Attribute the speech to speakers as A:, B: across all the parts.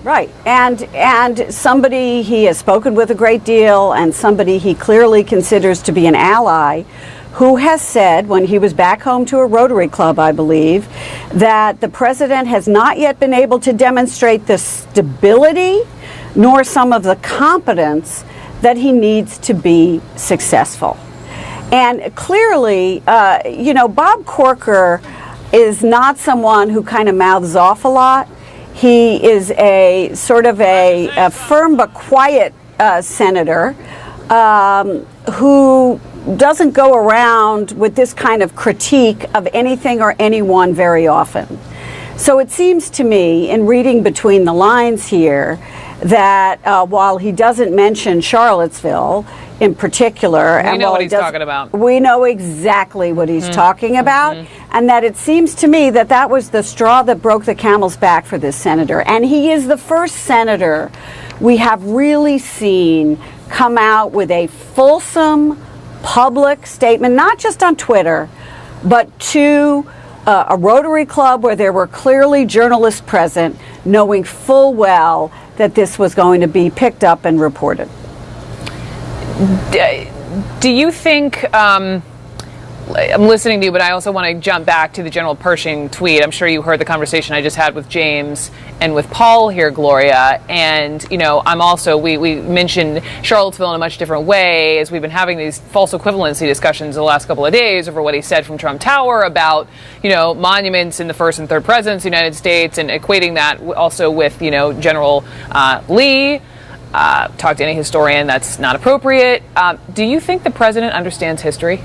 A: Right. And somebody he has spoken with a great deal, and somebody he clearly considers to be an ally, who has said, when he was back home to a Rotary Club, I believe, that the president has not yet been able to demonstrate the stability nor some of the competence that he needs to be successful. And clearly, Bob Corker is not someone who kind of mouths off a lot. He is a sort of a firm but quiet senator who doesn't go around with this kind of critique of anything or anyone very often. So it seems to me, in reading between the lines here, that while he doesn't mention Charlottesville in particular,
B: we know what he's talking about.
A: We know exactly what he's talking about, and that it seems to me that that was the straw that broke the camel's back for this senator. And he is the first senator we have really seen come out with a fulsome public statement, not just on Twitter, but to a Rotary Club where there were clearly journalists present, knowing full well that this was going to be picked up and reported.
B: Do you think, I'm listening to you, but I also want to jump back to the General Pershing tweet. I'm sure you heard the conversation I just had with James and with Paul here, Gloria. And, I'm also, we mentioned Charlottesville in a much different way as we've been having these false equivalency discussions the last couple of days over what he said from Trump Tower about, monuments in the first and third presidents of the United States, and equating that also with, General Lee. Talk to any historian, that's not appropriate. Do you think the president understands history?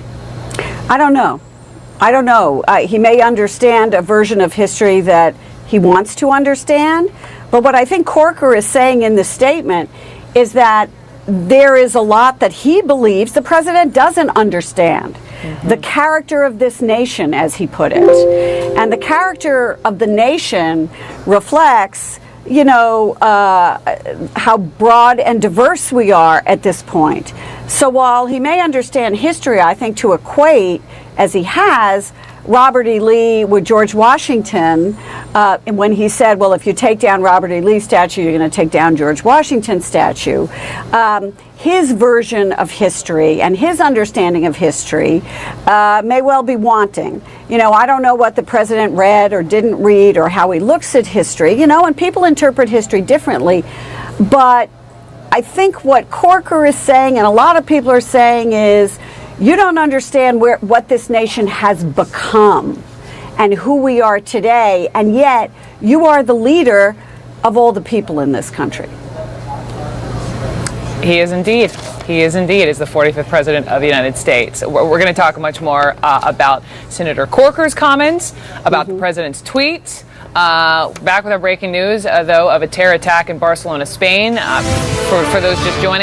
A: I don't know. He may understand a version of history that he wants to understand. But what I think Corker is saying in this statement is that there is a lot that he believes the president doesn't understand. The character of this nation, as he put it. And the character of the nation reflects how broad and diverse we are at this point. So while he may understand history, I think to equate, as he has, Robert E. Lee with George Washington, and when he said, well, if you take down Robert E. Lee's statue, you're going to take down George Washington's statue. His version of history and his understanding of history may well be wanting. I don't know what the president read or didn't read or how he looks at history, and people interpret history differently. But I think what Corker is saying, and a lot of people are saying, is you don't understand what this nation has become and who we are today, and yet you are the leader of all the people in this country.
B: He is indeed. He is indeed as the 45th president of the United States. We're going to talk much more about Senator Corker's comments, about the president's tweets. Back with our breaking news, though, of a terror attack in Barcelona, Spain. For those just joining